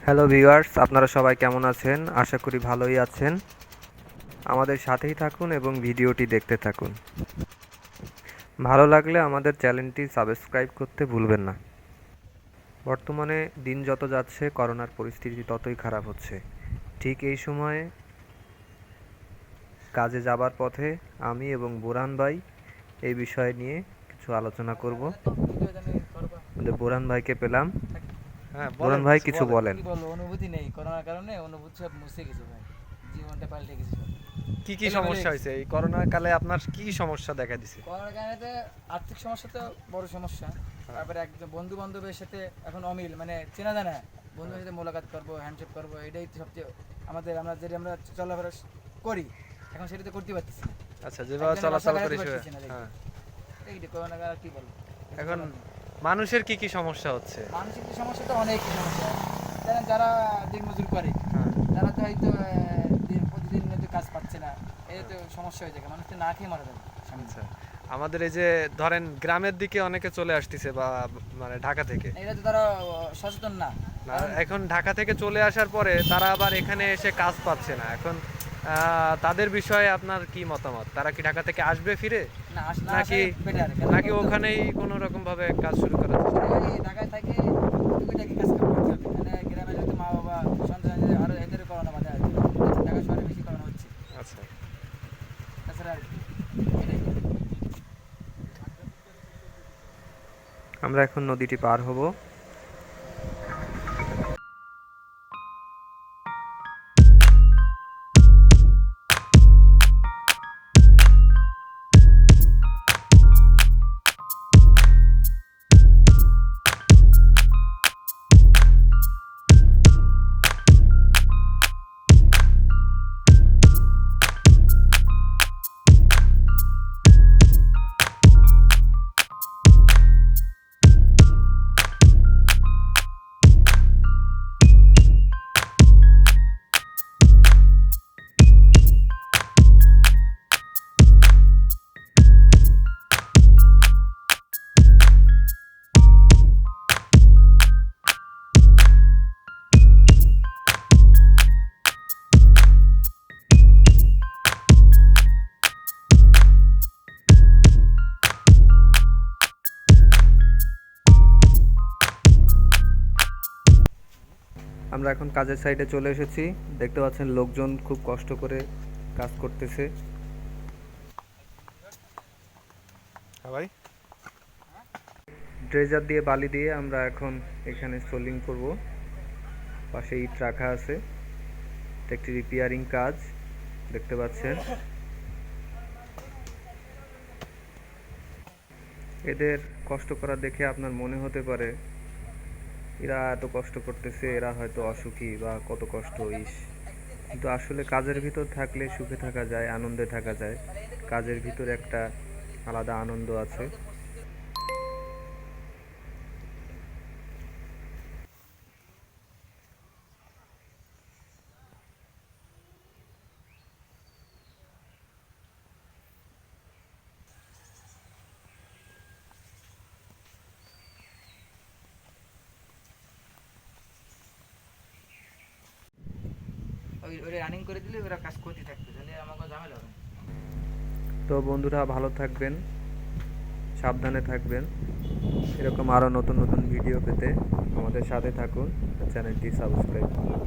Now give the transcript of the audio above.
Hello viewers, আপনারা সবাই কেমন আছেন? আশা করি ভালোই আছেন। আমাদের সাথেই থাকুন এবং ভিডিওটি দেখতে থাকুন। ভালো লাগলে আমাদের চ্যানেলটি সাবস্ক্রাইব করতে ভুলবেন না। বর্তমানে দিন যত যাচ্ছে করোনার পরিস্থিতি ততই খারাপ হচ্ছে। ঠিক এই সময়ে কাজে যাবার পথে আমি এবং বুরহান ভাই এই বিষয় নিয়ে কিছু আলোচনা করব। আমাদের বুরহান ভাইকে পেলাম। হ্যাঁ, বলেন বুরহান ভাই কিছু কিছু বলেন। বলেন। কি বলবো, অনুভূতি নেই। করোনার কারণে অনুভূতি সব মুছে গেছে ভাই। জীবনটা পাল্টে গেছে সব। কি কি এলোমেলো হয়ে সমস্যা গেছে। হয়েছে এই করোনা কালে? আপনার কি সমস্যা দেখা দিছে? করোনার কারণে তো আর্থিক সমস্যা তো বড় সমস্যা। তারপরে একজন বন্ধু বান্ধবের সাথে এখন অমিল, মানে চেনা জানা বন্ধুদের সাথে মোলাকাত করবো, হ্যান্ডশেক করবো, এটাই তো সবচেয়ে আমরা চলাফেরা করি এখন সেটা তো করতে পারতেছি না। আচ্ছা, যেভাবে একজনের বাসা চলাচল করি বেড়াতে পারতেছি না, হ্যাঁ। এইটা করোনার কারণে আর কি বলবো। এখন মানুষের কি কি সমস্যা হচ্ছে? মানসিক যে সমস্যা তো অনেক সমস্যা। ধরেন যারা দিনমজুর করে হ্যাঁ, তারা তো হয়তো প্রতিদিন হয়তো কাজ পাচ্ছে না, এই তো সমস্যা হয়ে যায়, মানুষ তো না খেয়ে মারা যাবে সামনে। আচ্ছা। আমাদের এই যে ধরেন গ্রামের দিকে অনেকে চলে আসতেছে বা মানে ঢাকা থেকে। এটা তো তারা সচেতন না। না, কারণ এখন ঢাকা থেকে চলে আসার পরে তারা আবার এখানে এসে কাজ পাচ্ছে না। এখন তাদের বিষয়ে আপনার কি মতামত? তারা কি ঢাকা থেকে আসবে ফিরে, না নাকি বেটার, নাকি ওখানেই কোনো রকম ভাবে কাজ শুরু করার চেষ্টা করবে? ঢাকায় থাকে টুকিটাকি কাজ কাম করতে হবে, মানে গ্রামে যদি মা বাবা সন্তান আরো এদের করোনা বাধা আছে, ঢাকা শহরে বেশি করোনা হচ্ছে। আচ্ছা, তাছাড়া আর কি এটাই। আমরা এখন নদীটি পার হব। আমরা এখন কাজের সাইডে চলে এসেছি। দেখতে পাচ্ছেন লোকজন খুব কষ্ট করে কাজ করতেছে। হ্যাঁ ভাই। ড্রেজার দিয়ে বালি দিয়ে আমরা এখন এখানে সোলিং করব। পাশে ইট রাখা আছে। এটা একটি রিপেয়ারিং কাজ দেখতে পাচ্ছেন। এদের কষ্ট করা দেখে আপনার মনে হতে পারে এরা এত কষ্ট করতেছে, এরা হয়তো অসুখী বা কত কষ্ট ইস। কিন্তু আসলে কাজের ভিতর থাকলে সুখে থাকা যায়, আনন্দে থাকা যায়। কাজের ভিতর একটা আলাদা আনন্দ আছে। ওটা রানিং করে দিলে ওরা কাজ করতে থাকবে, তাহলে আমাকে ঝামেলা হবে না। তো বন্ধুরা ভালো থাকবেন, সাবধানে থাকবেন। এরকম আরও নতুন নতুন ভিডিও পেতে আমাদের সাথে থাকুন, চ্যানেলটি সাবস্ক্রাইব করুন।